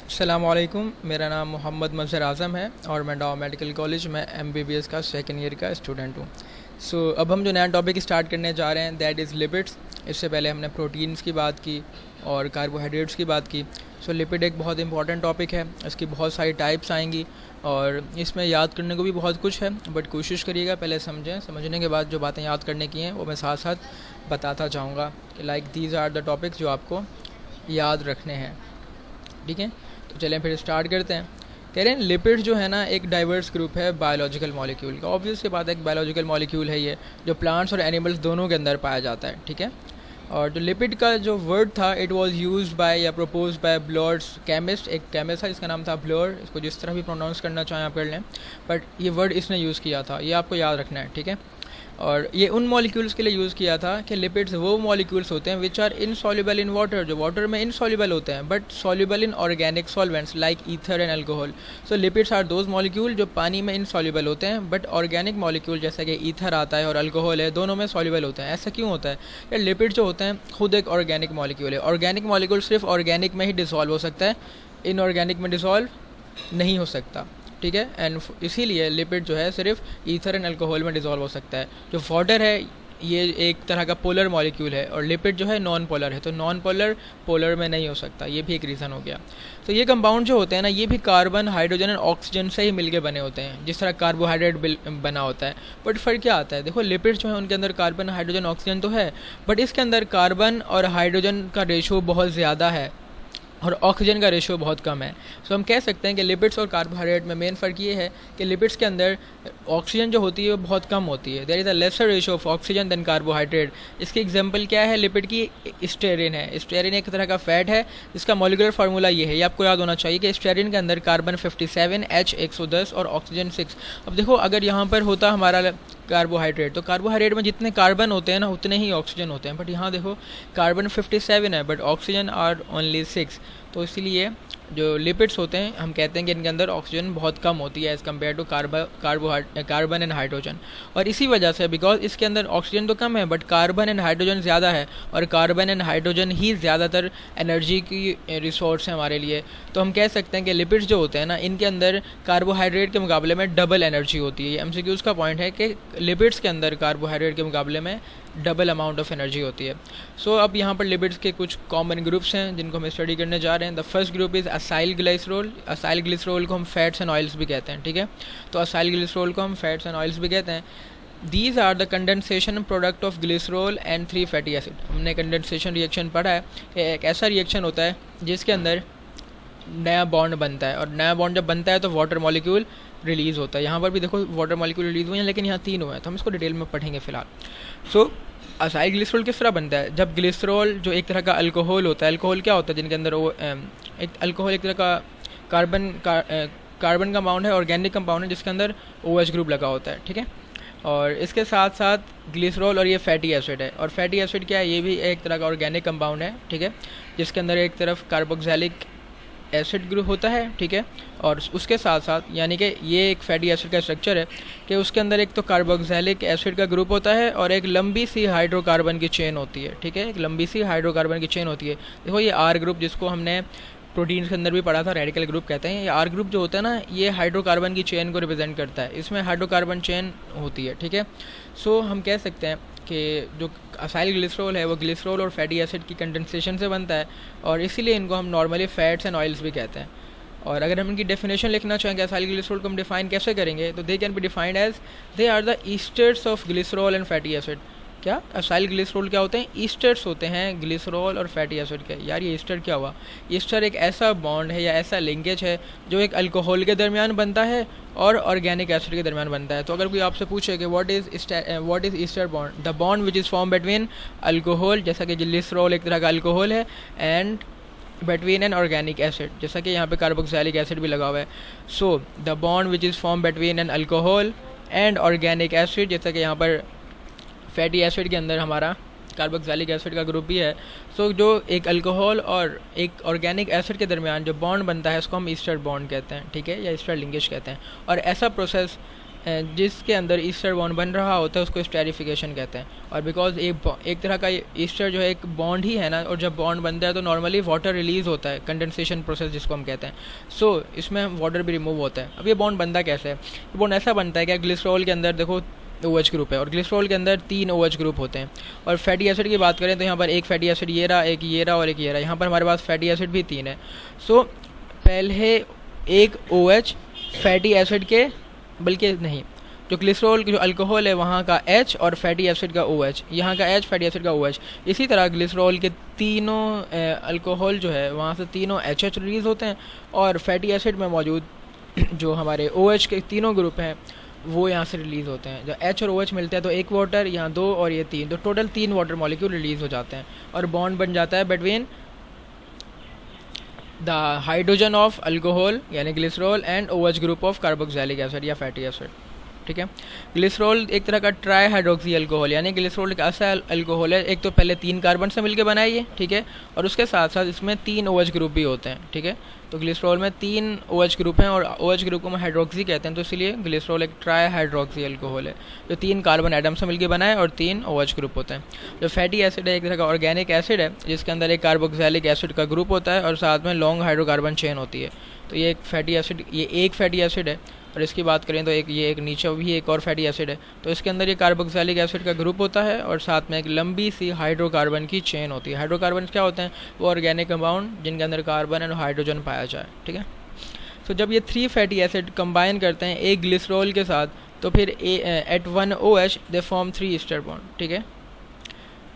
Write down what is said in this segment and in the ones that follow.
अस्सलामुअलैकुम, मेरा नाम मोहम्मद मज़हर आज़म है और मैं डाउ मेडिकल कॉलेज में एमबीबीएस का सेकंड ईयर का स्टूडेंट हूँ। अब हम जो नया टॉपिक स्टार्ट करने जा रहे हैं दैट इज़ लिपिड्स। इससे पहले हमने प्रोटीन्स की बात की और कार्बोहाइड्रेट्स की बात की। लिपिड एक बहुत इंपॉर्टेंट टॉपिक है, इसकी बहुत सारी टाइप्स आएंगी और इसमें याद करने को भी बहुत कुछ है, बट कोशिश करिएगा पहले समझें। समझने के बाद जो बातें याद करने की हैं वो मैं साथ साथ बताता जाऊँगा कि like these are the topics जो आपको याद रखने हैं। ठीक है, तो चलें फिर स्टार्ट करते हैं। कह रहे हैं लिपिड जो है ना एक डाइवर्स ग्रुप है बायोलॉजिकल मॉलिक्यूल का। ऑब्वियस सी बात है, एक बायोलॉजिकल मॉलिक्यूल है ये, जो प्लांट्स और एनिमल्स दोनों के अंदर पाया जाता है। ठीक है, और जो लिपिड का जो वर्ड था इट वाज यूज्ड बाय या प्रपोज बाय ब्लोर्स केमिस्ट। एक केमिस्ट था जिसका नाम था ब्लोर, इसको जिस तरह भी प्रोनाउंस करना चाहें आप कर लें, बट ये वर्ड इसने यूज़ किया था, ये आपको याद रखना है। ठीक है, और ये उन मॉलिक्यूल्स के लिए यूज़ किया था कि लिपिड्स वो मॉलिक्यूल्स होते हैं which are insoluble in water, जो वाटर में इनसॉल्युबल होते हैं but soluble in organic solvents like ether and alcohol. Lipids are those molecule जो पानी में इनसॉल्युबल होते हैं बट ऑर्गेनिक मॉलिक्यूल जैसा कि ईथर आता है और अल्कोहल है, दोनों में सॉल्युबल होते हैं। ऐसा क्यों होता है? यार लिपिड जो होते हैं खुद एक ऑर्गेनिक मॉलिक्यूल है। ऑर्गेनिक मॉलिक्यूल सिर्फ ऑर्गेनिक में ही डिसॉल्व हो सकता है, इनऑर्गेनिक में डिसॉल्व नहीं हो सकता। ठीक है, एंड इसीलिए लिपिड जो है सिर्फ ईथर एंड अल्कोहल में डिसॉल्व हो सकता है। जो वाटर है ये एक तरह का पोलर मॉलिक्यूल है और लिपिड जो है नॉन पोलर है, तो नॉन पोलर पोलर में नहीं हो सकता। ये भी एक रीज़न हो गया। तो ये कंपाउंड जो होते हैं ना, ये भी कार्बन, हाइड्रोजन और ऑक्सीजन से ही मिलके बने होते हैं, जिस तरह कार्बोहाइड्रेट बना होता है। बट फ़र्क क्या आता है? देखो लिपिड्स जो है उनके अंदर कार्बन, हाइड्रोजन, ऑक्सीजन तो है, बट इसके अंदर कार्बन और हाइड्रोजन का रेशो बहुत ज़्यादा है और ऑक्सीजन का रेशियो बहुत कम है। हम कह सकते हैं कि लिपिड्स और कार्बोहाइड्रेट में मेन फ़र्क ये है कि लिपिड्स के अंदर ऑक्सीजन जो होती है वो बहुत कम होती है। There is a lesser ratio of oxygen than carbohydrate. इसकी एग्जांपल क्या है लिपिड की? स्टेरिन है। स्टेरिन एक तरह का फैट है जिसका मॉलिक्यूलर फार्मूला ये है, ये आपको याद होना चाहिए कि स्टेरिन के अंदर कार्बन 57, H 110 और ऑक्सीजन 6। अब देखो अगर यहाँ पर होता हमारा कार्बोहाइड्रेट, तो कार्बोहाइड्रेट में जितने कार्बन होते हैं ना उतने ही ऑक्सीजन होते हैं, बट यहाँ देखो कार्बन 57 है बट ऑक्सीजन आर ओनली 6। तो इसीलिए जो लिपिड्स होते हैं हम कहते हैं कि इनके अंदर ऑक्सीजन बहुत कम होती है as compare to carbon and hydrogen. और इसी वजह से बिकॉज इसके अंदर ऑक्सीजन तो कम है बट कार्बन एंड हाइड्रोजन ज़्यादा है, और कार्बन एंड हाइड्रोजन ही ज़्यादातर एनर्जी की रिसोर्स है हमारे लिए। तो हम कह सकते हैं कि लिपिड्स जो होते हैं ना इनके अंदर कार्बोहाइड्रेट के मुकाबले में डबल एनर्जी होती है। ये एमसीक्यूज़ का पॉइंट है कि लिपिड्स के अंदर कार्बोहाइड्रेट के मुकाबले में डबल अमाउंट ऑफ एनर्जी होती है। अब यहाँ पर लिपिड्स के कुछ कॉमन ग्रुप्स हैं जिनको हम स्टडी करने जा रहे हैं। The first group is acyl glycerol. Acyl glycerol को हम फैट्स एंड ऑयल्स भी कहते हैं। ठीक है, तो असाइल ग्लिसरॉल को हम फैट्स एंड ऑयल्स भी कहते हैं। These are the condensation product of glycerol and 3 fatty acid. हमने कंडेंसेशन रिएक्शन पढ़ा है कि एक ऐसा रिएक्शन होता है जिसके अंदर नया बॉन्ड बनता है, और नया बॉन्ड जब बनता है तो वाटर मॉलिक्यूल रिलीज़ होता है। यहाँ पर भी देखो वाटर मॉलिक्यूल रिलीज़ हुए हैं, लेकिन यहाँ 3 हुए हैं, तो हम इसको डिटेल में पढ़ेंगे फिलहाल। असाइल ग्लिसरॉल किस तरह बनता है? जब ग्लिसरॉल जो एक तरह का अल्कोहल होता है, अल्कोहल क्या होता है जिनके अंदर वो एक अल्कोहल एक तरह का कार्बन कंपाउंड है, ऑर्गेनिक कंपाउंड है जिसके अंदर OH ग्रुप लगा होता है। ठीक है, और इसके साथ साथ ग्लिसरॉल और ये फैटी एसिड है, और फैटी एसिड क्या है? ये भी एक तरह का ऑर्गेनिक कंपाउंड है। ठीक है, जिसके अंदर एक तरफ कार्बोक्सिलिक एसिड ग्रुप होता है। ठीक है, और उसके साथ साथ यानी कि ये एक फैटी एसिड का स्ट्रक्चर है कि उसके अंदर एक तो कार्बोक्सिलिक एसिड का ग्रुप होता है और एक लंबी सी हाइड्रोकार्बन की चेन होती है। ठीक है, एक लंबी सी हाइड्रोकार्बन की चेन होती है। देखो ये R ग्रुप जिसको हमने प्रोटीन के अंदर भी पढ़ा था, रेडिकल ग्रुप कहते हैं। ये R ग्रुप जो होता है ना ये हाइड्रोकार्बन की चेन को रिप्रेजेंट करता है, इसमें हाइड्रोकार्बन चेन होती है। ठीक है, हम कह सकते हैं कि जो असाइल ग्लिसरॉल है वो ग्लिसरॉल और फैटी एसिड की कंडेंसेशन से बनता है, और इसीलिए इनको हम नॉर्मली फैट्स एंड ऑयल्स भी कहते हैं। और अगर हम इनकी डेफिनेशन लिखना चाहेंगे असाइल ग्लिसरॉल को हम डिफाइन कैसे करेंगे, तो they can be defined as they are the esters of glycerol and fatty acid. क्या असाइल ग्लिसरॉल क्या होते हैं? ईस्टर्स होते हैं ग्लिसरॉल और फैटी एसिड के। यार ये ईस्टर क्या हुआ? ईस्टर एक ऐसा बॉन्ड है या ऐसा लिंकेज है जो एक अल्कोहल के दरमियान बनता है और ऑर्गेनिक एसिड के दरमियान बनता है। तो अगर कोई आपसे पूछे कि what is ester bond, the bond which is form between alcohol, जैसा कि ग्लिसरॉल एक तरह का अल्कोहल है, and between an organic acid, जैसा कि यहाँ पे कार्बोक्सिलिक एसिड भी लगा हुआ है। The bond which is form between an alcohol and organic acid, जैसा कि यहाँ पर फैटी एसिड के अंदर हमारा कार्बोक्सिलिक एसिड का ग्रुप भी है। जो एक अल्कोहल और एक ऑर्गेनिक एसिड के दरमियान जो बॉन्ड बनता है उसको हम ईस्टर बॉन्ड कहते हैं। ठीक है, या ईस्टर लिंकेज कहते हैं। और ऐसा प्रोसेस जिसके अंदर ईस्टर बॉन्ड बन रहा होता है उसको स्टेरिफिकेशन कहते हैं। और बिकॉज एक तरह का ईस्टर जो है एक बॉन्ड ही है ना, और जब बॉन्ड बनता है तो नॉर्मली वाटर रिलीज़ होता है, कंडेंसेशन प्रोसेस जिसको हम कहते हैं। सो इसमें वाटर भी रिमूव होता है। अब ये बॉन्ड बनता कैसे है? ये बॉन्ड ऐसा बनता है कि ग्लिसरॉल के अंदर देखो OH ग्रुप है, और ग्लिसरॉल के अंदर 3 OH ग्रुप होते हैं। और फैटी एसिड की बात करें तो यहाँ पर एक फैटी एसिड ये रहा, एक ये रहा और एक ये रहा। यहाँ पर हमारे पास फैटी एसिड भी 3 है। सो पहले एक OH फैटी एसिड के, बल्कि नहीं, जो ग्लिसरॉल की जो अल्कोहल है वहाँ का H और फैटी एसिड का OH, यहाँ का H फैटी एसिड का OH। इसी तरह ग्लिसरॉल के तीनों अल्कोहल जो है वहाँ से तीनों HH रिलीज़ होते हैं, और फैटी एसिड में मौजूद जो हमारे OH के तीनों ग्रुप हैं वो यहाँ से रिलीज़ होते हैं। जब H और OH मिलते हैं तो एक वाटर, यहाँ 2 और ये 3, तो टोटल 3 वाटर मॉलिक्यूल रिलीज़ हो जाते हैं, और बॉन्ड बन जाता है between the hydrogen of alcohol यानी glycerol and OH group of carboxylic acid या फैटी एसिड। ठीक है, ग्लिसरॉल एक तरह का ट्राई हाइड्रोक्सी अल्कोहल, यानी ग्लिसरॉल एक ऐसा अल्कोहल है, एक तो पहले 3 कार्बन से मिलकर बना है ये, ठीक है, और उसके साथ साथ इसमें 3 OH ग्रुप भी होते हैं। ठीक है, तो ग्लिसरॉल में 3 OH ग्रुप हैं, और OH ग्रुप को हम हाइड्रोक्सी कहते हैं, तो इसलिए ग्लिसरॉल एक ट्राई हाइड्रोक्सी अल्कोहल है जो 3 कार्बन एटम से मिलकर बना है और 3 OH ग्रुप होते हैं। जो फैटी एसिड है एक तरह का ऑर्गेनिक एसिड है जिसके अंदर एक कार्बोक्सिलिक एसिड का ग्रुप होता है और साथ में लॉन्ग हाइड्रोकार्बन चेन होती है। तो ये एक फैटी एसिड, ये एक फैटी एसिड है। और इसकी बात करें तो एक नीचे भी एक और फैटी एसिड है, तो इसके अंदर ये कार्बोक्सिलिक एसिड का ग्रुप होता है और साथ में एक लंबी सी हाइड्रोकार्बन की चेन होती है। हाइड्रोकार्बन क्या होते हैं? वो ऑर्गेनिक कंपाउंड जिनके अंदर कार्बन और हाइड्रोजन पाया जाए। ठीक है, तो जब ये 3 फैटी एसिड कंबाइन करते हैं एक ग्लिसरॉल के साथ, तो फिर at 1 OH they form 3 ester bond. ठीक है,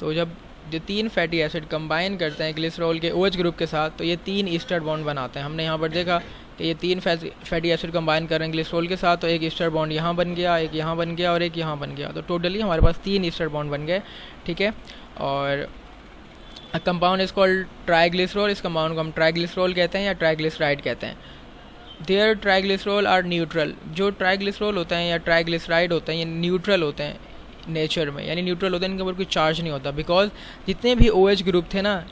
तो जब ये 3 फैटी एसिड कंबाइन करते हैं ग्लिसरॉल के OH ग्रुप के साथ तो ये 3 ईस्टर बॉन्ड बनाते हैं। हमने यहाँ पर देखा कि ये 3 फैटी एसिड कंबाइन कर रहे हैं ग्लिसरॉल के साथ, तो एक ईस्टर बॉन्ड यहाँ बन गया, एक यहाँ बन गया और एक यहाँ बन गया, तो टोटली हमारे पास 3 ईस्टर बॉन्ड बन गए। ठीक है, और कंपाउंड इज कॉल्ड ट्राइग्लिसरॉल। इस कंपाउंड को हम ट्राइग्लिसरॉल कहते हैं या ट्राइग्लिसराइड कहते हैं। Their triglycerol are neutral. जो ट्राइग्लिसरॉल होते हैं या ट्राइग्लिसराइड होते हैं ये न्यूट्रल होते हैं नेचर में, यानी न्यूट्रल होते हैं, इनके ऊपर कोई चार्ज नहीं होता। बिकॉज जितने भी OH ग्रुप थे ना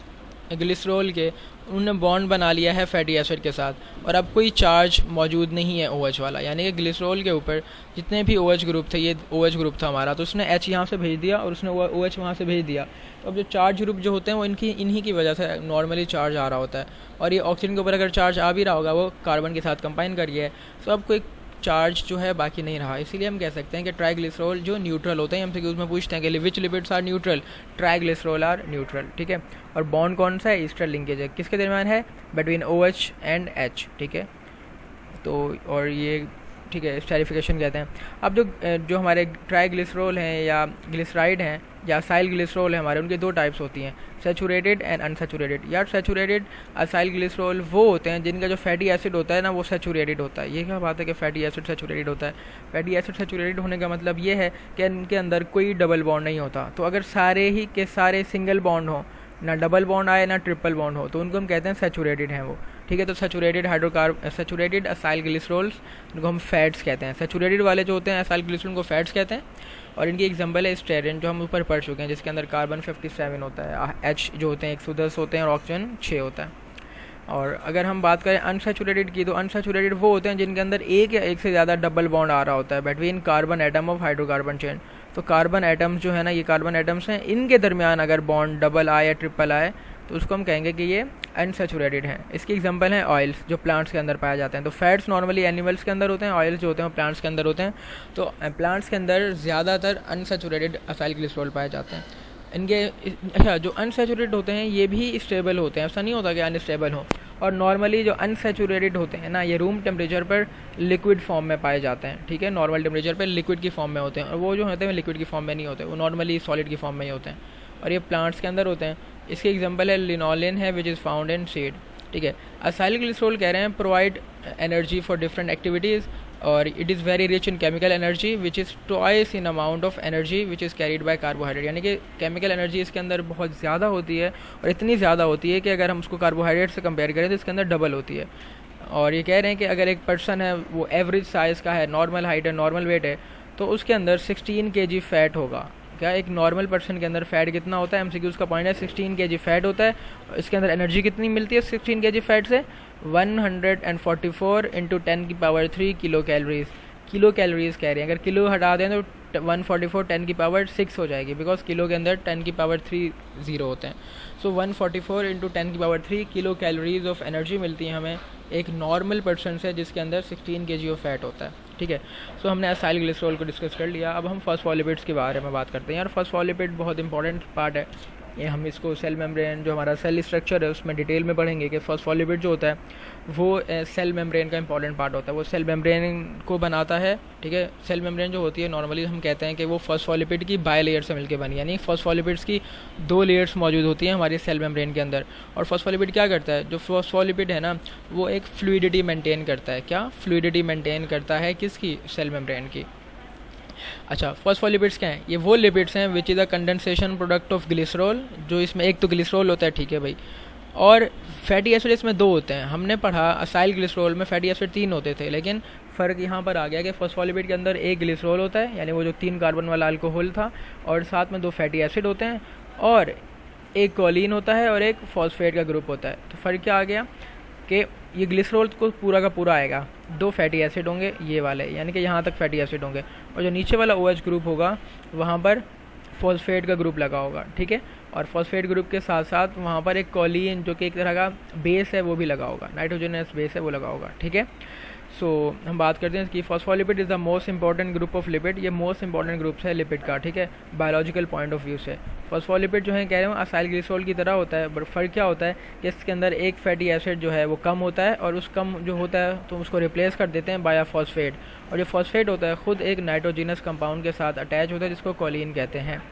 ग्लिसरॉल के, उन्होंने बॉन्ड बना लिया है फैटी एसिड के साथ, और अब कोई चार्ज मौजूद नहीं है OH वाला, यानी कि ग्लिसरॉल के ऊपर जितने भी OH ग्रुप थे, ये OH ग्रुप था हमारा, तो उसने H यहाँ से भेज दिया और उसने OH वहाँ से भेज दिया। तो अब जो चार्ज ग्रुप जो होते हैं वो इन्हीं की वजह से नॉर्मली चार्ज आ रहा होता है, और ये ऑक्सीजन के ऊपर अगर चार्ज आ भी रहा होगा वो कार्बन के साथ कंबाइन कर गया है, तो अब कोई चार्ज जो है बाकी नहीं रहा। इसीलिए हम कह सकते हैं कि ट्राइग्लिसरॉल जो न्यूट्रल होते हैं, हमसे उसमें पूछते हैं कि which lipids are neutral, triglycerol are neutral. ठीक है, और बॉन्ड कौन सा है? ईस्टर लिंकेज है, किसके दरमियान है? Between OH and H। ठीक है, तो और ये ठीक है स्टेरिफिकेशन कहते हैं। अब जो हमारे ट्राइग्लिसरॉल हैं या ग्लिसराइड हैं या असाइल ग्लिसरॉल है हमारे, उनके 2 टाइप्स होती हैं, सैचुरेटेड एंड अनसैचुरेटेड। यार सैचुरेटेड असाइल ग्लिसरॉल वो होते हैं जिनका जो फैटी एसिड होता है ना वो सैचुरेटेड होता है। ये क्या बात है कि फैटी एसिड सैचुरेटेड होता है? फैटी एसिड सैचुरेटेड होने का मतलब ये है कि इनके अंदर कोई डबल बॉन्ड नहीं होता। तो अगर सारे ही के सारे सिंगल बॉन्ड हो, ना डबल बॉन्ड आए ना ट्रिपल बॉन्ड हो, तो उनको हम कहते हैं सैचुरेटेड हैं वो। ठीक है, तो सैचुरेटेड असाइल ग्लिसरॉल्स इनको हम फैट्स कहते हैं। सैचुरेटेड वाले जो होते हैं असाइल ग्लिसरॉल को फैट्स कहते हैं, और इनकी एग्जांपल है स्टेरिन जो हम ऊपर पढ़ चुके हैं, जिसके अंदर कार्बन 57 होता है, H जो होते हैं 110 होते हैं और ऑक्सीजन 6 होता है। और अगर हम बात करें अनसैचुरेटेड की, तो अनसैचुरेटेड वो होते हैं जिनके अंदर एक या एक से ज़्यादा डबल बॉन्ड आ रहा होता है between carbon atom of hydrocarbon chain. तो कार्बन एटम्स जो है ना, ये कार्बन एटम्स हैं, इनके दरमियान अगर बॉन्ड डबल आए या ट्रिपल आए तो उसको हम कहेंगे कि ये अनसैचुरेटेड हैं। इसकी एग्जांपल हैं ऑयल्स जो प्लांट्स के अंदर पाए जाते हैं। तो फैट्स नॉर्मली एनिमल्स के अंदर होते हैं, ऑयल्स जो होते हैं प्लांट्स के अंदर होते हैं। तो प्लांट्स के अंदर ज़्यादातर अनसैचुरेटेड असाइल ग्लिसरॉल पाए जाते हैं। इनके अच्छा जो अनसैचुरेटेड होते हैं ये भी स्टेबल होते हैं, ऐसा नहीं होता कि अनस्टेबल हो। और नॉर्मली जो अनसैचुरेटेड होते हैं ना, ये रूम टेम्परेचर पर लिक्विड फॉर्म में पाए जाते हैं। ठीक है, नॉर्मल टेम्परेचर पर लिक्विड की फॉर्म में होते हैं, और वो जो होते हैं लिक्विड की फॉर्म में नहीं होते, वो नॉर्मली सॉलिड की फॉर्म में ही होते हैं, और ये प्लांट्स के अंदर होते हैं। इसकी एग्जांपल है लिनोलिन है which is found in seed. ठीक है, असाइल ग्लिसरॉल कह रहे हैं provide energy for different activities, और it is very rich in chemical energy which is twice in amount of energy which is carried by carbohydrate. यानी कि chemical energy इसके अंदर बहुत ज़्यादा होती है, और इतनी ज़्यादा होती है कि अगर हम उसको कार्बोहाइड्रेट से कंपेयर करें तो इसके अंदर डबल होती है। और ये कह रहे हैं कि अगर एक पर्सन है वो एवरेज साइज़ का है, नॉर्मल हाइट है, नॉर्मल वेट है, तो उसके अंदर 16 kg फैट होगा। क्या एक नॉर्मल पर्सन के अंदर फैट कितना होता है? MCQ उसका पॉइंट है 16 kg फैट होता है। इसके अंदर एनर्जी कितनी मिलती है 16 kg फैट से? 144 × 10⁻³ किलो कैलोरीज किलो कैलोरीज कह रहे हैं, अगर किलो हटा दें तो 144 10 की पावर 6 हो जाएगी, बिकॉज किलो के अंदर 10 की पावर 3 ज़ीरो होते हैं। सो 144 इंटू 10 की power 3 kilo calories of energy मिलती है हमें एक नॉर्मल पर्सन से जिसके अंदर 16 kg ऑफ फैट होता है, ठीक है। सो हमने असाइल ग्लिसरॉल को डिस्कस कर लिया। अब हम फॉस्फोलिपिड्स के बारे में बात करते हैं। यार फॉस्फोलिपिड बहुत इंपॉर्टेंट पार्ट है, ये हम इसको सेल मेम्ब्रेन जो हमारा सेल स्ट्रक्चर है उसमें डिटेल में पढ़ेंगे कि फॉस्फोलिपिड जो होता है वो सेल मेम्ब्रेन का इंपॉर्टेंट पार्ट होता है, वो सेल मेम्ब्रेन को बनाता है, ठीक है। सेल मेम्ब्रेन जो होती है नॉर्मली हम कहते हैं कि वो फॉस्फोलिपिड की बाय लेयर से मिलकर बनी, यानी फॉस्फोलिपिड्स की 2 लेयर्स मौजूद होती हैं हमारी सेल मेम्ब्रेन के अंदर। और फॉस्फोलिपिड क्या करता है, जो फॉस्फोलिपिड है ना वो एक फ्लूइडिटी मेंटेन करता है। क्या फ्लूइडिटी मेंटेन करता है, किसकी, सेल मेम्ब्रेन की। अच्छा, फॉस्फोलिपिड्स क्या हैं, ये वो लिपिड्स हैं which is a condensation product of glycerol, जो इसमें एक तो ग्लिसरॉल होता है, ठीक है भाई, और फैटी एसिड इसमें 2 होते हैं। हमने पढ़ा असाइल ग्लिसरॉल में फैटी एसिड 3 होते थे, लेकिन फ़र्क यहाँ पर आ गया कि फॉस्फोलिपिड के अंदर एक ग्लिसरॉल होता है, यानी वो जो 3 कार्बन वाला अल्कोहल था, और साथ में 2 फैटी एसिड होते हैं, और एक कोलिन होता है और एक फॉस्फेट का ग्रुप होता है। तो फ़र्क क्या आ गया कि ये ग्लिसरॉल को पूरा का पूरा आएगा, 2 फैटी एसिड होंगे ये वाले, यानी कि यहाँ तक फैटी एसिड होंगे, और जो नीचे वाला OH ग्रुप होगा वहाँ पर फॉस्फेट का ग्रुप लगा होगा, ठीक है। और फॉस्फेट ग्रुप के साथ साथ वहाँ पर एक कोलिन जो कि एक तरह का बेस है वो भी लगा होगा, नाइट्रोजनस बेस है वो लगा होगा, ठीक है। सो हम बात करते हैं कि phospholipid is the most important group of lipid, ये मोस्ट इंपॉर्टेंट ग्रुप है लिपिड का, ठीक है, बायोलॉजिकल पॉइंट ऑफ व्यू से। फॉस्फोलिपिड जो है कह रहे हैं असाइल ग्लिसरॉल की तरह होता है, बट फ़र्क क्या होता है कि इसके अंदर एक फैटी एसिड जो है वो कम होता है, और उस कम जो होता है तो उसको रिप्लेस कर देते हैं बाय फॉस्फेट, और जो फॉस्फेट होता है ख़ुद एक नाइट्रोजिनस कंपाउंड के साथ अटैच होता है जिसको कोलिन कहते हैं,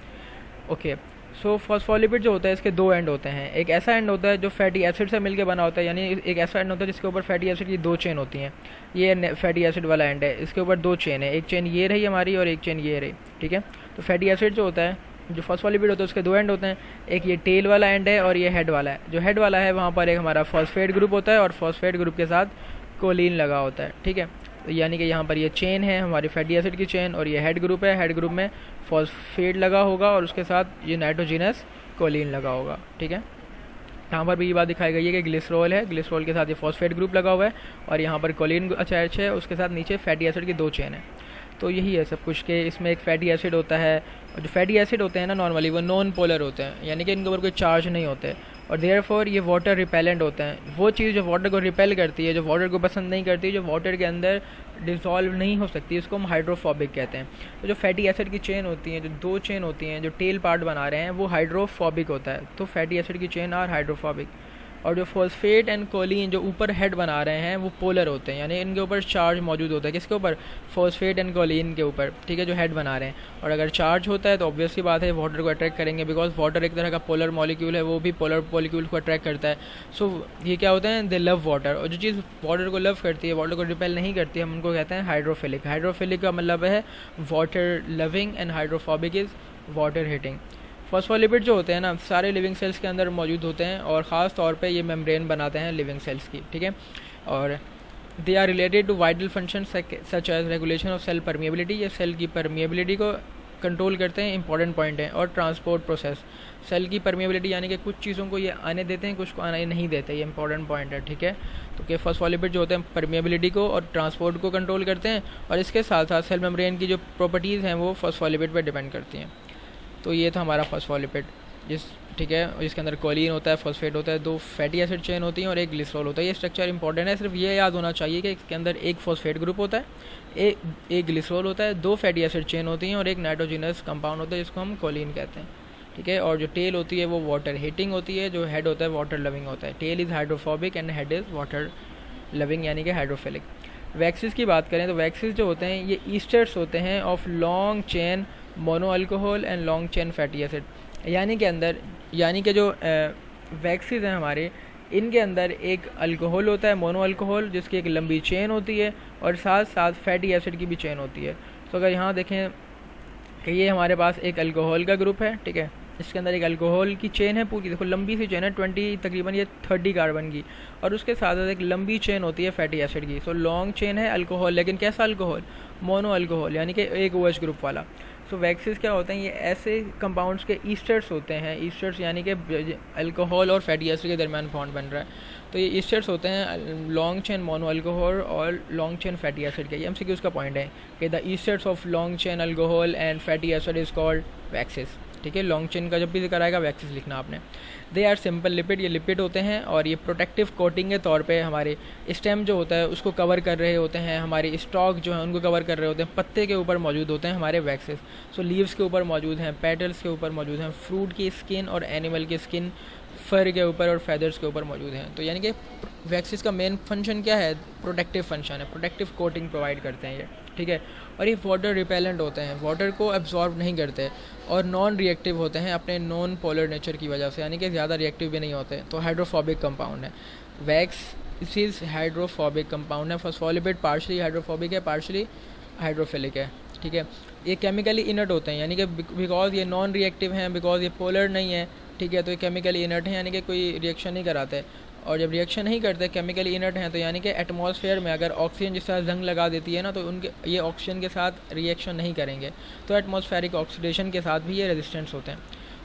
ओके। सो फॉस्फोलिपिड जो होता है इसके 2 एंड होते हैं, एक ऐसा एंड होता है जो फैटी एसिड से मिलकर बना होता है, यानी एक ऐसा एंड होता है जिसके ऊपर फैटी एसिड की 2 चेन होती हैं, ये फैटी एसिड वाला एंड है, इसके ऊपर 2 चेन है, एक चेन ये रही हमारी और एक चेन ये रही, ठीक है। तो फैटी एसिड जो होता है, जो फॉस्फोलिपिड होता है उसके 2 एंड होते हैं, एक ये टेल वाला एंड है और ये हेड वाला है। जो हेड वाला है वहाँ पर एक हमारा फॉस्फेट ग्रुप होता है और फॉस्फेट ग्रुप के साथ कोलिन लगा होता है, ठीक है। तो यानी कि यहाँ पर ये चेन है हमारी फैटी एसिड की चेन, और ये हेड ग्रुप है, हेड ग्रुप में फॉस्फेट लगा होगा और उसके साथ ये नाइट्रोजिनस कोलिन लगा होगा, ठीक है। यहाँ पर भी ये बात दिखाई गई है कि ग्लिसरॉल है, ग्लिसरॉल के साथ ये फॉस्फेट ग्रुप लगा हुआ है, और यहाँ पर कोलिन अटैच है, उसके साथ नीचे फैटी एसिड की 2 चेन है। तो यही है सब कुछ के इसमें एक फैटी एसिड होता है, और जो फैटी एसिड होते हैं ना नॉर्मली वो नॉन पोलर होते हैं, यानी कि इनके ऊपर कोई चार्ज नहीं होते, और देयरफॉर ये वाटर रिपेलेंट होते हैं। वो चीज़ जो वाटर को रिपेल करती है, जो वाटर को पसंद नहीं करती, जो वाटर के अंदर डिसॉल्व नहीं हो सकती, इसको हम हाइड्रोफोबिक कहते हैं। तो जो फैटी एसिड की चेन होती हैं, जो 2 चेन होती हैं, जो टेल पार्ट बना रहे हैं वो हाइड्रोफोबिक होता है, तो फैटी एसिड की चेन आर हाइड्रोफोबिक। और जो फॉस्फेट एंड कोलिन जो ऊपर हेड बना रहे हैं वो पोलर होते हैं, यानी इनके ऊपर चार्ज मौजूद होता है, किसके ऊपर, फॉस्फेट एंड कोलिन के ऊपर, ठीक है, जो हेड बना रहे हैं। और अगर चार्ज होता है तो ऑब्वियस सी बात है वाटर को अट्रैक्ट करेंगे, बिकॉज वाटर एक तरह का पोलर मॉलिक्यूल है, वो भी पोलर मॉलिक्यूल को अट्रैक्ट करता है। सो ये क्या होते हैं, दे लव वाटर, और जो चीज़ वाटर को लव करती है, वाटर को रिपेल नहीं करती, हम उनको कहते हैं हाइड्रोफिलिक। हाइड्रोफिलिक का मतलब है water loving and hydrophobic is water hating. Phospholipid जो होते हैं ना सारे लिविंग सेल्स के अंदर मौजूद होते हैं, और ख़ास तौर पे ये मेम्ब्रेन बनाते हैं लिविंग सेल्स की, ठीक है। और they are related to vital function such as regulation of cell permeability, ये सेल की परमिएबिलिटी को कंट्रोल करते हैं, इंपॉर्टेंट पॉइंट है। और ट्रांसपोर्ट प्रोसेस, सेल की परमिएबिलिटी यानी कि कुछ चीज़ों को ये आने देते हैं, कुछ को आने नहीं देते, ये इंपॉर्टेंट पॉइंट है, ठीक है। तो कि फॉस्फोलिपिड जो होते हैं परमिएबिलिटी को और ट्रांसपोर्ट को कंट्रोल करते हैं, और इसके साथ साथ सेल मेम्ब्रेन की जो प्रॉपर्टीज़ हैं वो फॉस्फोलिपिड पर डिपेंड करती हैं। तो ये था हमारा फॉस्फोलिपिड, ठीक है, जिसके अंदर कोलिन होता है, फॉस्फेट होता है, 2 फैटी एसिड चेन होती हैं और एक ग्लिसरॉल होता है। ये स्ट्रक्चर इंपॉर्टेंट है, सिर्फ ये याद होना चाहिए कि इसके अंदर एक फॉस्फेट ग्रुप होता है, एक ग्लिसरॉल होता है, 2 फैटी एसिड चेन होती हैं और एक नाइट्रोजिनस कंपाउंड होता है जिसको हम कोलिन कहते हैं, ठीक है। और जो टेल होती है वो वाटर हीटिंग होती है, जो हेड होता है वाटर लविंग होता है। Tail is hydrophobic and head is water loving यानी कि हाइड्रोफिलिक। वैक्सीज की बात करें तो वैक्सीज जो होते हैं ये ईस्टर्स होते हैं of long chain mono alcohol and long chain fatty acid, यानी कि जो वैक्सीज हैं हमारे, इनके अंदर एक अल्कोहल होता है मोनो अल्कोहल जिसकी एक लंबी चेन होती है, और साथ साथ फैटी एसिड की भी चेन होती है। तो अगर यहाँ देखें कि ये हमारे पास एक अल्कोहल का ग्रुप है, ठीक है, इसके अंदर एक अल्कोहल की चेन है पूरी, देखो लंबी सी चेन है 20 तकरीबन ये 30 कार्बन की, और उसके साथ साथ एक लंबी चेन होती है फैटी एसिड की। सो लॉन्ग चेन है अल्कोहल, लेकिन कैसा अल्कोहल, मोनो अल्कोहल, यानी कि एक OH ग्रुप वाला। सो वैक्सीज क्या होते हैं, ये ऐसे कंपाउंड्स के ईस्टर्स होते हैं, ईस्टर्स यानी कि अल्कोहल और फैटी एसिड के दरमियान बॉन्ड बन रहा है। तो ये ईस्टर्स होते हैं लॉन्ग चेन मोनो अल्कोहल और लॉन्ग चेन फैटी एसिड के। ये MCQs का पॉइंट है कि the esters of long chain alcohol and fatty acid is called waxes. ठीक है, लॉन्ग चेन का जब भी जिक्र आएगा वैक्सेस लिखना आपने। दे आर सिंपल लिपिड, ये लिपिड होते हैं और ये प्रोटेक्टिव कोटिंग के तौर पे हमारे स्टेम जो होता है उसको कवर कर रहे होते हैं, हमारी स्टॉक जो है उनको कवर कर रहे होते हैं। पत्ते के ऊपर मौजूद होते हैं हमारे वैक्सेस। सो लीव्स के ऊपर मौजूद हैं, पेटल्स के ऊपर मौजूद हैं, फ्रूट की स्किन और एनिमल की स्किन, फर के ऊपर और फेदर्स के ऊपर मौजूद हैं। तो यानी कि वैक्सेस का मेन फंक्शन क्या है? प्रोटेक्टिव फंक्शन है, प्रोटेक्टिव कोटिंग प्रोवाइड करते हैं ये। ठीक है, और ये वाटर रिपेलेंट होते हैं, वाटर को एब्जॉर्ब नहीं करते और नॉन रिएक्टिव होते हैं अपने नॉन पोलर नेचर की वजह से, यानी कि ज़्यादा रिएक्टिव भी नहीं होते। तो हाइड्रोफोबिक कंपाउंड है वैक्स, इज हाइड्रोफोबिक कंपाउंड है। फॉस्फोलिपिड पार्शली हाइड्रोफोबिक है, पार्शली हाइड्रोफिलिक है। ठीक है, ये केमिकली इनर्ट होते हैं, यानी कि बिकॉज ये नॉन रिएक्टिव हैं, बिकॉज ये पोलर नहीं है। ठीक है, तो ये केमिकली इनर्ट हैं, यानी कि कोई रिएक्शन नहीं कराते। और जब रिएक्शन नहीं करते, केमिकली इनर्ट हैं, तो यानी कि एटमॉस्फेयर में अगर ऑक्सीजन जिस तरह जंग लगा देती है ना, तो उनके ये ऑक्सीजन के साथ रिएक्शन नहीं करेंगे, तो एटमॉस्फेरिक ऑक्सीडेशन के साथ भी ये रेजिस्टेंस होते हैं।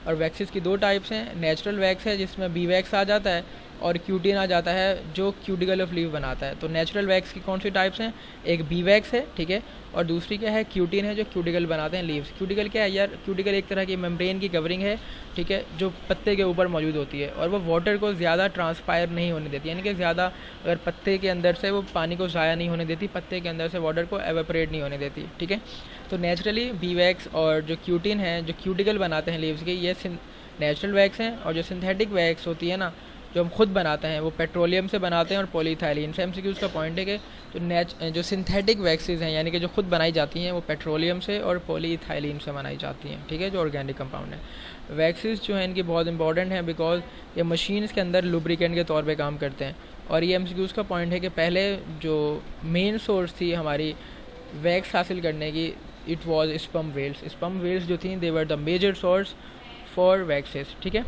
और वैक्सेस की दो टाइप्स हैं, नेचुरल वैक्स है जिसमें बी वैक्स आ जाता है और क्यूटिन आ जाता है जो क्यूटिकल ऑफ लीव बनाता है। तो नेचुरल वैक्स की कौन सी टाइप्स हैं? एक बी वैक्स है, ठीक है, और दूसरी क्या है? क्यूटिन है जो क्यूटिकल बनाते हैं लीव्स। क्यूटिकल क्या है यार? क्यूटिकल एक तरह की मेम्ब्रेन की कवरिंग है, ठीक है, जो पत्ते के ऊपर मौजूद होती है और वो वाटर को ज़्यादा ट्रांसपायर नहीं होने देती, यानी कि ज़्यादा अगर पत्ते के अंदर से वो पानी को ज़ाया नहीं होने देती, पत्ते के अंदर से वाटर को एवेपोरेट नहीं होने देती। ठीक है, तो नेचुरली बी वैक्स और जो क्यूटिन है जो क्यूटिकल बनाते हैं लीव्स के, ये नेचुरल वैक्स हैं। और जो सिंथेटिक वैक्स होती है ना, जो हम खुद बनाते हैं, वो पेट्रोलियम से बनाते हैं और पॉलीथाइलिन से। MCQ का पॉइंट है कि जो सिंथेटिक वैक्सीज हैं, यानी कि जो खुद बनाई जाती हैं, वो पेट्रोलियम से और पॉलीथाइलिन से बनाई जाती हैं। ठीक है, जो ऑर्गेनिक कंपाउंड है। वैक्सीज जो हैं इनकी बहुत इंपॉर्टेंट है बिकॉज ये मशीन्स के अंदर लुब्रिकेंट के तौर पे काम करते हैं। और ये MCQ का पॉइंट है कि पहले जो मेन सोर्स थी हमारी वैक्स हासिल करने की, it was sperm whales. Sperm whales जो थी, they were the major source for waxes. ठीक है,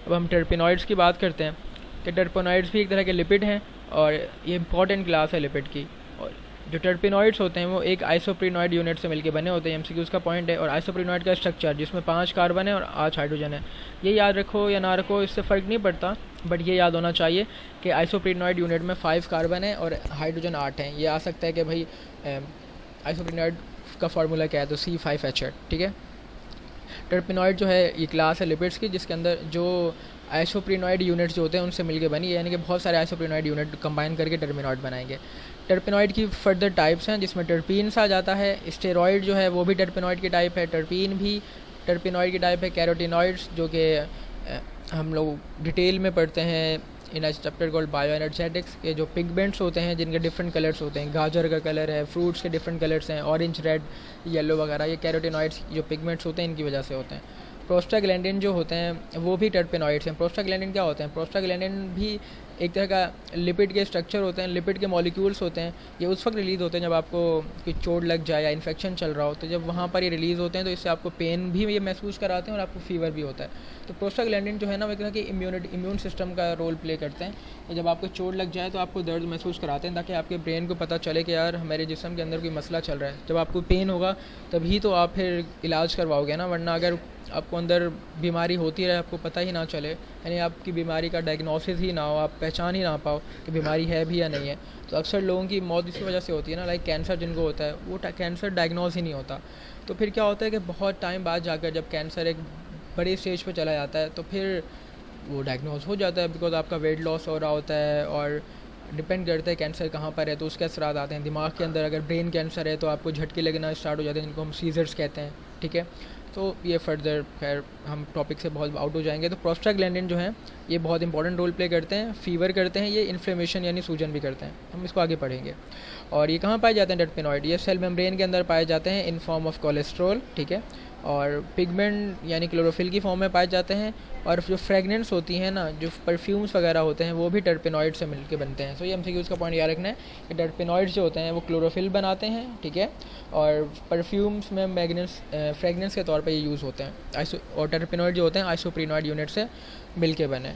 अब हम टर्पेनॉइड्स की बात करते हैं कि टर्पेनॉइड्स भी एक तरह के लिपिड हैं और ये इंपॉर्टेंट क्लास है लिपिड की। और जो टर्पेनॉइड्स होते हैं वो एक आइसोप्रीनॉइड यूनिट से मिलकर बने होते हैं। MCQ का पॉइंट है। और आइसोप्रीनॉइड का स्ट्रक्चर जिसमें 5 कार्बन है और 8 हाइड्रोजन है, ये याद रखो या ना रखो इससे फ़र्क नहीं पड़ता, बट ये याद होना चाहिए कि आइसोप्रीनॉइड यूनिट में 5 कार्बन है और हाइड्रोजन 8 हैं। ये आ सकता है कि भाई आइसोप्रीनॉइड का फार्मूला क्या है, तो C5H8। ठीक है, टर्पेनॉइड जो है ये क्लास है लिपिड्स की जिसके अंदर जो आइसोप्रीनॉइड यूनिट्स जो होते हैं उनसे मिलके बनी है, यानी कि बहुत सारे आइसोप्रीनॉइड यूनिट कंबाइन करके टर्पेनॉइड बनाएंगे। टर्पेनॉइड की फर्दर टाइप्स हैं जिसमें टर्पीन्स आ जाता है। स्टेरॉइड जो है वो भी टर्पेनॉइड की टाइप है, टर्पीन भी टर्पेनॉइड की टाइप है। कैरोटिनॉइड्स जो कि हम लोग डिटेल में पढ़ते हैं in a chapter called bioenergetics के, जो पिगमेंट्स होते हैं जिनके डिफरेंट कलर्स होते हैं, गाजर का कलर है, फ्रूट्स के डिफरेंट कलर्स हैं, ऑरेंज, रेड, येलो वगैरह, ये कैरोटिनॉइड्स जो पिगमेंट्स होते हैं इनकी वजह से होते हैं। प्रोस्टाग्लैंडिन जो होते हैं वो भी टर्पेनॉइड्स हैं। प्रोस्टाग्लैंडिन क्या होते हैं? प्रोस्टाग्लैंडिन भी एक तरह का लिपिड के स्ट्रक्चर होते हैं, लिपिड के मॉलिक्यूल्स होते हैं। ये उस वक्त रिलीज़ होते हैं जब आपको कोई चोट लग जाए या इन्फेक्शन चल रहा हो, तो जब वहाँ पर ये रिलीज़ होते हैं तो इससे आपको पेन भी ये महसूस कराते हैं और आपको फीवर भी होता है। तो प्रोस्टाग्लैंडिन जो है ना वो एक तरह की इम्यून सिस्टम का रोल प्ले करते हैं। जब आपको चोट लग जाए तो आपको दर्द महसूस कराते हैं ताकि आपके ब्रेन को पता चले कि यार हमारे जिस्म के अंदर कोई मसला चल रहा है। जब आपको पेन होगा तभी तो आप फिर इलाज करवाओगे ना, वरना अगर आपको अंदर बीमारी होती रहे, आपको पता ही ना चले, यानी आपकी बीमारी का डायग्नोसिस ही ना हो, आप पहचान ही ना पाओ कि बीमारी है भी या नहीं है, तो अक्सर लोगों की मौत इसी वजह से होती है ना। लाइक कैंसर जिनको होता है वो कैंसर डायग्नोस ही नहीं होता, तो फिर क्या होता है कि बहुत टाइम बाद जाकर जब कैंसर एक बड़ी स्टेज पर चला जाता है तो फिर वो डायग्नोस हो जाता है, बिकॉज आपका वेट लॉस हो रहा होता है और डिपेंड करता है कैंसर कहाँ पर है तो उसके असरात आते हैं दिमाग के अंदर। अगर ब्रेन कैंसर है तो आपको झटके लगना स्टार्ट हो जाते हैं जिनको हम सीजर्स कहते हैं। ठीक है, तो ये फर्दर खैर हम टॉपिक से बहुत आउट हो जाएंगे। तो प्रोस्टाग्लैंडिन जो हैं ये बहुत इंपॉर्टेंट रोल प्ले करते हैं, फीवर करते हैं, ये इन्फ्लेमेशन यानी सूजन भी करते हैं, हम इसको आगे पढ़ेंगे। और ये कहाँ पाए जाते हैं टर्पेनॉइड? ये सेल मेम्ब्रेन के अंदर पाए जाते हैं इन फॉर्म ऑफ कोलेस्ट्रॉल। ठीक है, और पिगमेंट यानी क्लोरोफिल की फॉर्म में पाए जाते हैं। और जो फ्रेगनेंस होती हैं ना, जो परफ्यूम्स वगैरह होते हैं वो भी टर्पेनॉइड से मिलके बनते हैं। सो ये MCQ का पॉइंट याद रखना है कि टर्पेनॉइड्स जो होते हैं वो क्लोरोफिल बनाते हैं। ठीक है, और परफ्यूम्स में फ्रेगनेंस के तौर पे ये यूज़ होते हैं। और टर्पेनॉइड जो होते हैं आइसोप्रीनॉइड यूनिट से मिलके बने।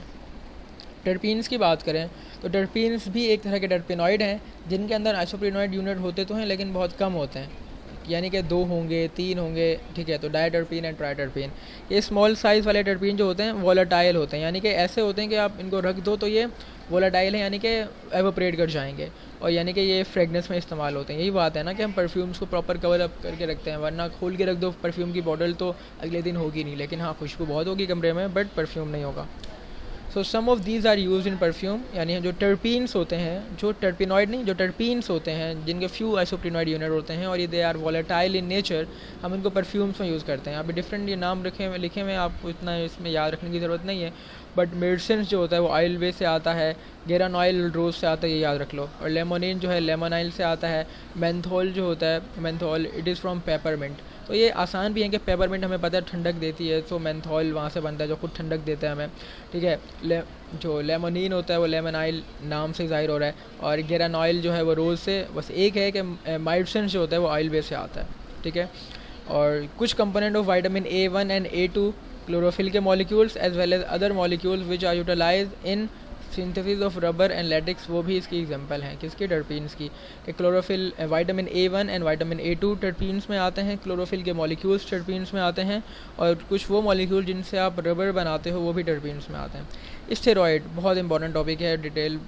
टर्पीन्स की बात करें तो टर्पीन्स भी एक तरह के टर्पेनॉइड हैं जिनके अंदर आइसोप्रीनॉइड यूनिट होते तो हैं लेकिन बहुत कम होते हैं। यानी कि 2 होंगे, 3 होंगे, ठीक है। तो डायटर्पीन एंड ट्राइटर्पीन। ये स्मॉल साइज़ वाले टर्पीन जो होते हैं वोलेटाइल होते हैं, यानी कि ऐसे होते हैं कि आप इनको रख दो तो ये वोलेटाइल है, यानी कि एवोपरेट कर जाएंगे, और यानी कि ये फ्रेगनेंस में इस्तेमाल होते हैं। यही बात है ना कि हम परफ्यूम्स को प्रॉपर कवर अप करके रखते हैं, वरना खोल के रख दो परफ्यूम की बॉटल तो अगले दिन होगी नहीं, लेकिन हाँ खुशबू बहुत होगी कमरे में, बट परफ्यूम नहीं होगा। So some of these are use in perfume, यानी जो टर्पीन्स होते हैं, जो टर्पिनॉइड नहीं, जो टर्पीन्स होते हैं जिनके फ्यू आइसोप्रिनॉइड यूनिट होते हैं और ये they are volatile in nature, हम इनको परफ्यूम्स में यूज़ करते हैं। यहाँ पे डिफरेंट ये नाम लिखे हुए, आपको इतना इसमें याद रखने की ज़रूरत नहीं है, बट मेडिसिन जो होता है वो ऑयल वे से आता है, गेरानॉइल रोज से आता है, ये याद रख लो। और लेमोनिन जो है लेमोनाइल से आता है। मेंथोल जो होता है, menthol it is from peppermint. तो ये आसान भी है कि पेपरमिंट हमें पता है ठंडक देती है, तो मेंथोल वहाँ से बनता है जो खुद ठंडक देता है हमें, ठीक है। जो लेमोनिन होता है वो लेमोनाइल नाम से ज़ाहिर हो रहा है, और गेरानॉइल जो है वो रोज़ से, बस एक है कि माइडसन जो होता है वो ऑयल बेस से आता है, ठीक है। और कुछ component of vitamin A1 and A2, chlorophyll के molecules as well as other molecules which are utilize in synthesis of rubber and latex, वो भी इसकी एग्जांपल हैं। किसकी? टर्पीन्स की। कि chlorophyll vitamin A1 and vitamin A2 terpenes में आते हैं, क्लोरोफिल के मॉलिक्यूल्स टर्पीन्स में आते हैं, और कुछ वो मॉलिक्यूल जिनसे आप रबर बनाते हो वो भी टर्पीन्स में आते हैं। स्टेरॉयड बहुत इंपॉर्टेंट टॉपिक है, डिटेल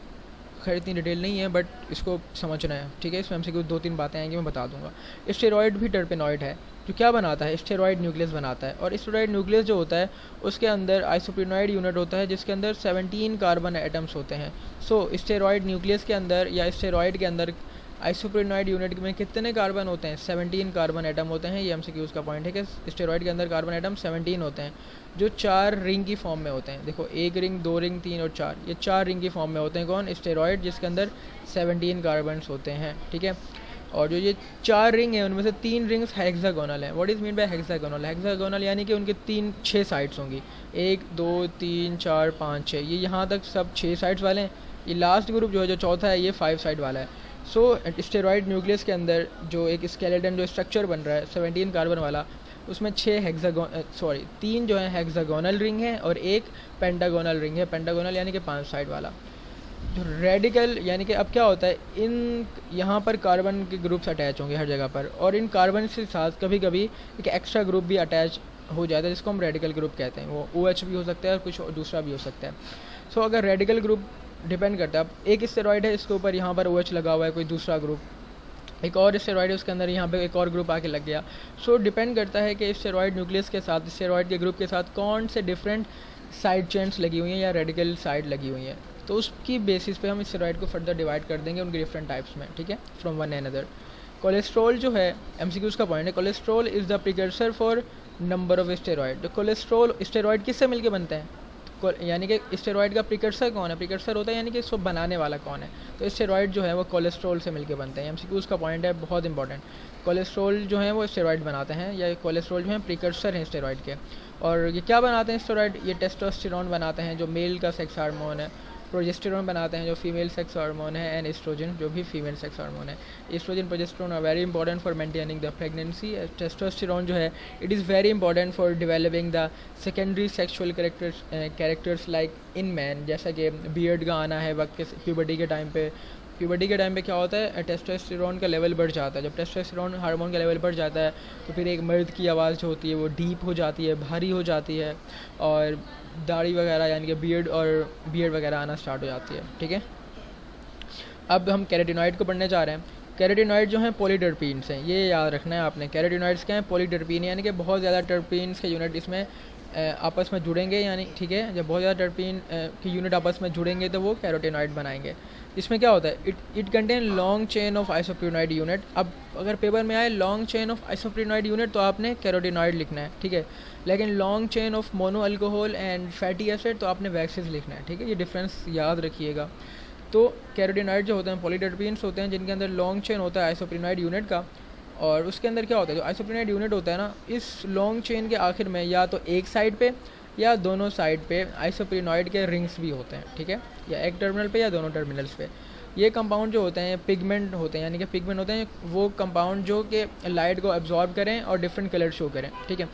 खैर इतनी डिटेल नहीं है बट इसको समझना है, ठीक है। इसमें हमसे कुछ 2-3 बातें आएंगी, मैं बता दूंगा। स्टेरॉयड भी टर्पेनॉइड है, जो क्या बनाता है? स्टेरॉयड न्यूक्लियस बनाता है, और स्टेरॉयड न्यूक्लियस जो होता है उसके अंदर आइसोप्रिनॉइड यूनिट होता है जिसके अंदर 17 कार्बन एटम्स होते हैं। सो स्टेरॉयड न्यूक्लियस के अंदर या स्टेरॉयड के अंदर आइसोप्रिनॉइड यूनिट में कितने कार्बन होते हैं? 17 कार्बन एटम होते हैं। ये एमसीक्यूज़ का पॉइंट है कि स्टेरॉयड के अंदर कार्बन एटम 17 होते हैं, जो 4 रिंग की फॉर्म में होते हैं। देखो 1 रिंग, 2 रिंग, 3 और 4, ये 4 रिंग की फॉर्म में होते हैं। कौन? स्टेरॉयड, जिसके अंदर 17 कार्बन्स होते हैं, ठीक है। और जो ये 4 रिंग है उनमें से 3 रिंग्स हेक्सागोनल हैं। What is mean by hexagonal? Hexagonal यानी कि उनके 6 साइड्स होंगी, 1 2 3 4 5 6, ये यहाँ तक सब 6 साइड्स वाले हैं। ये लास्ट ग्रुप जो है, जो चौथा है, ये 5 साइड वाला है। सो स्टेरॉयड न्यूक्लियस के अंदर जो एक स्केलेटन जो स्ट्रक्चर बन रहा है 17 कार्बन वाला, उसमें 3 जो है हेक्सागोनल रिंग है और एक पेंटागोनल रिंग है। पेंटागोनल यानी कि 5 साइड वाला। जो रेडिकल यानी कि अब क्या होता है, इन यहाँ पर कार्बन के ग्रुप्स अटैच होंगे हर जगह पर, और इन कार्बन के साथ कभी कभी एक एक्स्ट्रा ग्रुप भी अटैच हो जाता है जिसको हम रेडिकल ग्रुप कहते हैं। वो OH भी हो सकता है और कुछ दूसरा भी हो सकता है। सो अगर रेडिकल ग्रुप डिपेंड करता है, अब एक स्टेरॉयड है, इसके ऊपर यहाँ पर OH लगा हुआ है, कोई दूसरा ग्रुप, एक और स्टेरॉयड है उसके अंदर यहाँ पे एक और ग्रुप आके लग गया। सो डिपेंड करता है कि स्टेरॉयड न्यूक्लियस के साथ, स्टेरॉयड के ग्रुप के साथ कौन से डिफरेंट साइड चेन्स लगी हुई हैं या रेडिकल साइड लगी हुई हैं, तो उसकी बेसिस पे हम स्टेरॉयड को फर्दर डिवाइड कर देंगे उनके डिफरेंट टाइप्स में, ठीक है, from one and other. Cholesterol जो है MCQs का पॉइंट है, cholesterol is the precursor for number of steroid. तो कोलेस्ट्रॉल स्टेरॉयड किससे मिलके बनते हैं? यानी कि स्टेरॉयड का प्रिकर्सर कौन है? प्रिकर्सर होता है यानी कि इसको बनाने वाला कौन है? तो स्टेरॉयड जो है वो कोलेस्ट्रॉल से मिलके बनते हैं। MCQs का पॉइंट है, बहुत इंपॉर्टेंट। कोलेस्ट्रॉल जो है वो स्टेरॉयड बनाते हैं, या कोलेस्ट्रॉल जो है प्रिकर्सर हैं स्टेरॉयड के। और ये क्या बनाते हैं स्टेरॉयड? ये टेस्टोस्टेरोन बनाते हैं जो मेल का सेक्स हार्मोन है, प्रोजेस्टेरोन बनाते हैं जो फीमेल सेक्स हार्मोन है, एंड एस्ट्रोजन जो भी फीमेल सेक्स हार्मोन है। Oestrogen, progesterone are very important for maintaining the pregnancy. Testosterone जो है it is very important for developing the secondary sexual characters like in man, जैसा कि beard का आना है वक्त के प्यूबर्टी के टाइम पे। प्यूबर्टी के टाइम पे क्या होता है, टेस्टोस्टेरोन का लेवल बढ़ जाता है। जब टेस्टोस्टेरोन हार्मोन का लेवल बढ़ जाता है तो फिर एक मर्द की आवाज़ जो होती है वो डीप हो जाती है, भारी हो जाती है, और दाढ़ी वगैरह यानी कि बियर्ड वगैरह आना स्टार्ट हो जाती है, ठीक है। अब हम कैरोटीनॉइड को पढ़ने जा रहे हैं। कैरोटीनॉइड जो हैं पॉलीटर्पीन्स हैं, ये याद रखना है आपने। कैरोटीनॉइड्स क्या हैं? पॉलीटर्पीन, यानी कि बहुत ज़्यादा टर्पीन्स के यूनिट इसमें आपस में जुड़ेंगे, यानी ठीक है, जब बहुत ज़्यादा टर्पीन की यूनिट आपस में जुड़ेंगे तो वो कैरोटीनॉइड बनाएंगे। इसमें क्या होता है, it contain long chain of isoprenoid unit. अब अगर पेपर में आए long chain of isoprenoid unit तो आपने कैरोटीनॉइड लिखना है, ठीक है। लेकिन long chain of mono alcohol and fatty acid तो आपने वैक्सिस लिखना है, ठीक है। ये डिफरेंस याद रखिएगा। तो कैरोटीनॉइड जो होते हैं पॉलीटर्पीन्स होते हैं जिनके अंदर लॉन्ग चेन होता है आइसोप्रिनॉइड यूनिट का, और उसके अंदर क्या होता है, जो आइसोप्रिनॉइड यूनिट होता है ना, इस लॉन्ग चेन के आखिर में या तो एक साइड पे या दोनों साइड पे आइसोप्रिनॉइड के रिंग्स भी होते हैं, ठीक है, या एक टर्मिनल पे या दोनों टर्मिनल्स पे। ये कंपाउंड जो होते हैं पिगमेंट होते हैं, यानी कि पिगमेंट होते हैं वो कंपाउंड जो कि लाइट को एब्जॉर्ब करें और डिफरेंट कलर शो करें, ठीक है।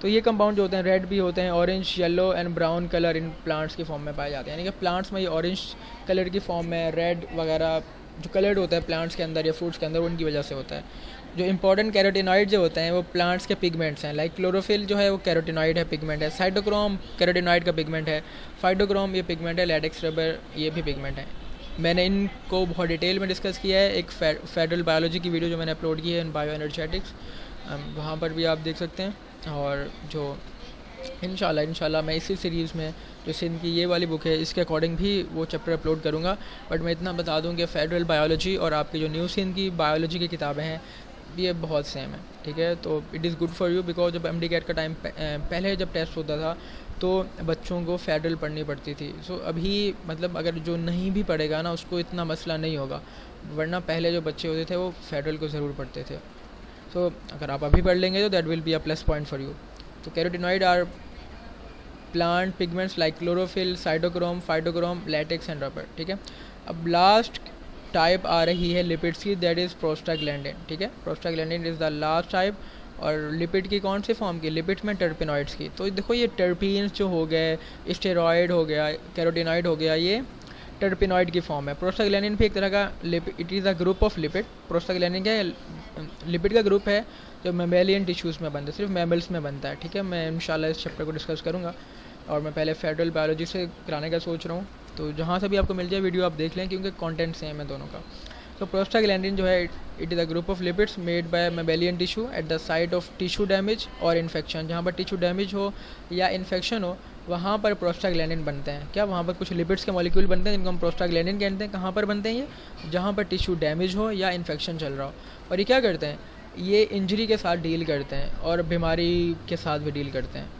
तो ये कंपाउंड जो होते हैं रेड भी होते हैं, orange, yellow and brown colour in plants की फॉर्म में पाए जाते हैं, यानी कि प्लांट्स में ये ऑरेंज कलर की फॉर्म में, रेड वगैरह जो कलर्ड होता है प्लांट्स के अंदर या फ्रूट्स के अंदर, उनकी वजह से होता है। जो इंपॉर्टेंट कैरोटीनॉइड जो होते हैं वो प्लांट्स के पिगमेंट्स हैं, लाइक क्लोरोफिल जो है वो कैरोटीनॉइड है, पिगमेंट है। साइटोक्रोम कैरोटीनॉइड का पिगमेंट है। फाइटोक्रोम ये पिगमेंट है। लैटेक्स रबर ये भी पिगमेंट है। मैंने इनको बहुत डिटेल में डिस्कस किया है एक फेडरल बायोलॉजी की वीडियो जो मैंने अपलोड की है इन बायो एनर्जेटिक्स, वहाँ पर भी आप देख सकते हैं। और जो इंशाल्लाह मैं इसी सीरीज़ में जो सिंध की ये वाली बुक है इसके अकॉर्डिंग भी वो चैप्टर अपलोड करूँगा। बट मैं इतना बता दूँ कि फेडरल बायोलॉजी और आपकी जो न्यू सिंध की बायोलॉजी की किताबें हैं ये बहुत सेम है, ठीक है। तो it is good for you, because जब MD कैट का टाइम पहले जब टेस्ट होता था तो बच्चों को फेडरल पढ़नी पड़ती थी। सो अभी मतलब अगर जो नहीं भी पढ़ेगा ना उसको इतना मसला नहीं होगा, वरना पहले जो बच्चे होते थे वो फेडरल को ज़रूर पढ़ते थे। सो अगर आप अभी पढ़ लेंगे तो that will be a plus point for you. तो carotenoid are plant pigments like chlorophyll, cytochrome, phytochrome, latex and rubber, ठीक है। अब लास्ट टाइप आ रही है लिपिड्स की, दैट इज़ प्रोस्टाग्लैंडिन, ठीक है। Prostaglandin is the last type. और लिपिड की कौन से फॉर्म की? लिपिड्स में टर्पिनॉइड्स की। तो देखो ये टर्पीन्स जो हो गए, स्टेरॉयड हो गया, कैरोटीनॉइड हो गया, ये टर्पिनॉइड की फॉर्म है। प्रोस्टाग्लैंडिन भी एक तरह का it is a group of lipid. Prostaglandin क्या है? लिपिड का ग्रुप है जो मेमेलियन टिश्यूज़ में बनता है, सिर्फ मैमल्स में बनता है, ठीक है। मैं इंशाल्लाह इस चैप्टर को डिस्कस करूँगा और मैं पहले फेडरल बायोलॉजी से कराने का सोच रहा हूँ। तो जहाँ से भी आपको मिल जाए वीडियो आप देख लें, क्योंकि कंटेंट सेम है दोनों का। तो प्रोस्टाग्लैंडिन जो है it is a group of lipids made by mammalian tissue at the site of tissue damage और इन्फेक्शन। जहाँ पर टिश्यू डैमेज हो या इन्फेक्शन हो वहाँ पर प्रोस्टाग्लैंडिन बनते हैं। क्या? वहाँ पर कुछ लिपिड्स के मॉलिक्यूल बनते हैं जिनको हम प्रोस्टाग्लैंडिन कहते हैं। कहाँ पर बनते हैं ये? जहाँ पर टिश्यू डैमेज हो या इन्फेक्शन चल रहा हो। और ये क्या करते हैं? ये इंजरी के साथ डील करते हैं और बीमारी के साथ भी डील करते हैं।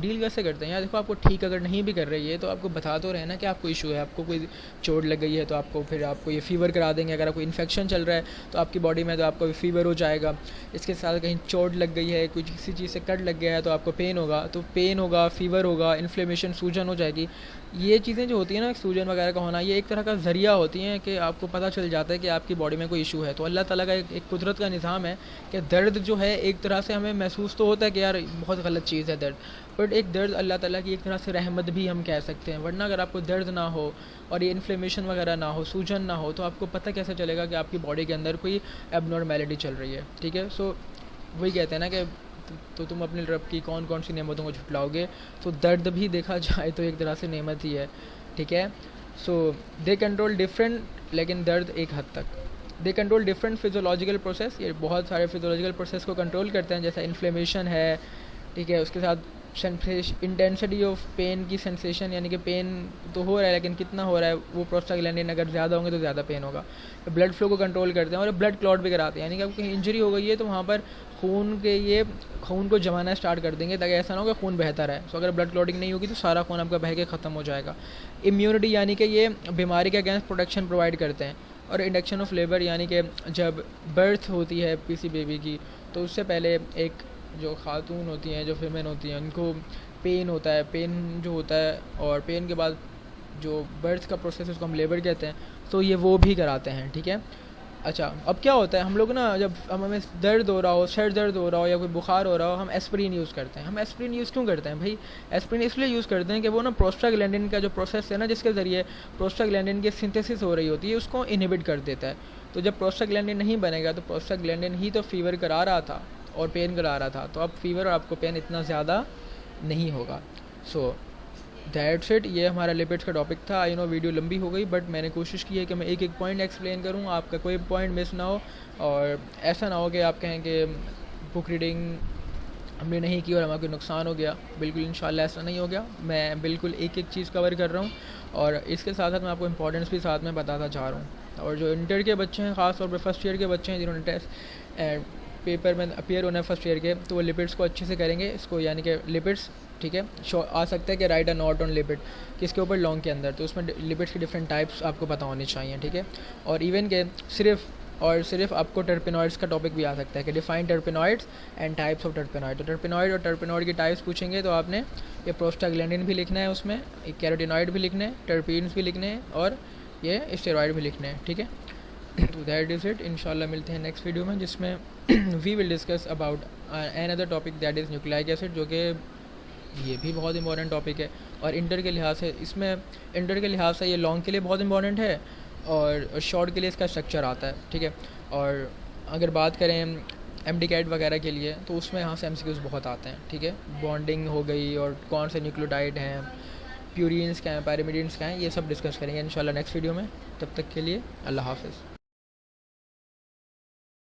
डील कैसे करते हैं? यार देखो, आपको ठीक अगर नहीं भी कर रही है तो आपको बता तो रहे ना कि आपको इशू है, आपको कोई चोट लग गई है तो आपको ये फ़ीवर करा देंगे। अगर आपको इन्फेक्शन चल रहा है तो आपकी बॉडी में तो आपको फीवर हो जाएगा। इसके साथ कहीं चोट लग गई है, कुछ किसी चीज़ से कट लग गया है तो आपको पेन होगा, तो पेन होगा, फीवर होगा, इन्फ्लेमेशन, सूजन हो जाएगी। ये चीज़ें जो होती हैं ना, सूजन वगैरह का होना, ये एक तरह का ज़रिया होती हैं कि आपको पता चल जाता है कि आपकी बॉडी में कोई इशू है। तो अल्लाह ताला का एक कुदरत का निज़ाम है कि दर्द जो है एक तरह से हमें महसूस तो होता है कि यार बहुत गलत चीज़ है दर्द, बट एक दर्द अल्लाह ताला की एक तरह से रहमत भी हम कह सकते हैं। वरना अगर आपको दर्द ना हो और ये इन्फ्लेमेशन वगैरह ना हो, सूजन ना हो, तो आपको पता कैसे चलेगा कि आपकी बॉडी के अंदर कोई एबनॉर्मेलिटी चल रही है, ठीक है। सो वही कहते हैं ना कि तो तुम अपने रब की कौन कौन सी नेमतों को झुटलाओगे। तो दर्द भी देखा जाए तो एक तरह से नेमत ही है, ठीक है। सो दे कंट्रोल डिफरेंट, लेकिन दर्द एक हद तक। They control different physiological process, ये बहुत सारे फिजोलॉजिकल प्रोसेस को कंट्रोल करते हैं, जैसा इन्फ्लेमेशन है, ठीक है। उसके साथ इंटेंसिटी ऑफ पेन की सेंसेशन, यानी कि पेन तो हो रहा है लेकिन कितना हो रहा है, वो प्रोस्टाग्लैंडिन अगर ज़्यादा होंगे तो ज़्यादा पेन होगा। ब्लड फ्लो को कंट्रोल करते हैं और ब्लड क्लॉट भी कराते हैं, यानी कि आपको कहीं इंजरी हो गई है तो वहाँ पर खून को जमाना स्टार्ट कर देंगे ताकि ऐसा ना हो कि खून बहता रहे। सो अगर ब्लड क्लॉटिंग नहीं होगी तो सारा खून आपका बह के ख़त्म हो जाएगा। इम्यूनिटी, यानी कि ये बीमारी के अगेंस्ट प्रोटेक्शन प्रोवाइड करते हैं। और इंडक्शन ऑफ लेबर, यानी कि जब बर्थ होती है किसी बेबी की तो उससे पहले एक जो खातून होती हैं, जो फीमेल होती हैं, उनको पेन होता है, पेन जो होता है, और पेन के बाद जो बर्थ का प्रोसेस उसको हम लेबर कहते हैं, तो ये वो भी कराते हैं, ठीक है। अच्छा, अब क्या होता है, हम लोग ना जब हमें दर्द हो रहा हो, सर दर्द हो रहा हो या कोई बुखार हो रहा हो, हम एस्प्रिन यूज़ करते हैं। हम एस्प्रिन यूज़ क्यों करते हैं भाई? एस्प्रिन इसलिए यूज़ करते हैं कि वो ना प्रोस्टाग्लैंडिन का जो प्रोसेस है ना, जिसके ज़रिए प्रोस्टाग्लैंडिन की सिंथेसिस हो रही होती है, उसको इनहिबिट कर देता है। तो जब प्रोस्टाग्लैंडिन नहीं बनेगा तो प्रोस्टाग्लैंडिन ही तो फीवर करा रहा था और पेन करा रहा था, तो अब फीवर और आपको पेन इतना ज़्यादा नहीं होगा। सो दैट्स इट, ये हमारा लिपिड्स का टॉपिक था। आई नो वीडियो लंबी हो गई, बट मैंने कोशिश की है कि मैं एक एक पॉइंट एक्सप्लेन करूँ, आपका कोई पॉइंट मिस ना हो, और ऐसा ना हो कि आप कहें कि बुक रीडिंग हमने नहीं की और हमारा कोई नुकसान हो गया। बिल्कुल इंशाल्लाह ऐसा नहीं हो गया। मैं बिल्कुल एक एक चीज़ कवर कर रहा हूँ और इसके साथ साथ मैं आपको इंपॉर्टेंस भी साथ में बताता जा रहा हूँ। और जो इंटर के बच्चे हैं, ख़ास तौर पर फर्स्ट ईयर के बच्चे हैं जिन्होंने टेस्ट पेपर में अपीयर होना है फर्स्ट ईयर के, तो वो लिपिड्स को अच्छे से करेंगे इसको, यानी कि लिपिड्स, ठीक है। आ सकता है कि right a note on lipid किसके ऊपर, लॉन्ग के अंदर, तो उसमें लिपिड्स के डिफरेंट टाइप्स आपको पता होने चाहिए, ठीक है। और इवन के सिर्फ आपको टर्पिनॉइड्स का टॉपिक भी आ सकता है कि define terpenoids and types of terpenoid. तो टर्पिनॉइड और टर्पिनॉइड की टाइप्स पूछेंगे तो आपने ये प्रोस्टाग्लैंडिन भी लिखना है, उसमें एक कैरोटिनॉइड भी लिखने हैं, टर्पीन्स भी लिखने हैं, और ये स्टेरॉइड भी लिखने हैं, ठीक है। तो दैट इज़ इट। इंशाल्लाह मिलते हैं नेक्स्ट वीडियो में, जिसमें we will discuss about another topic that is nucleic acid, जो कि ये भी बहुत इंपॉर्टेंट टॉपिक है और इंटर के लिहाज से ये लॉन्ग के लिए बहुत इंपॉर्टेंट है और शॉर्ट के लिए इसका स्ट्रक्चर आता है, ठीक है। और अगर बात करें MD-CAT वगैरह के लिए तो उसमें यहाँ से MCQs बहुत आते हैं, ठीक है। बॉन्डिंग हो गई और कौन से न्यूक्लियोटाइड हैं, प्यूरीन्स क्या हैं, पैरामिडीन्स क्या हैं, ये सब डिस्कस करेंगे इंशाल्लाह नेक्स्ट वीडियो में। तब तक के लिए अल्लाह हाफ़िज़।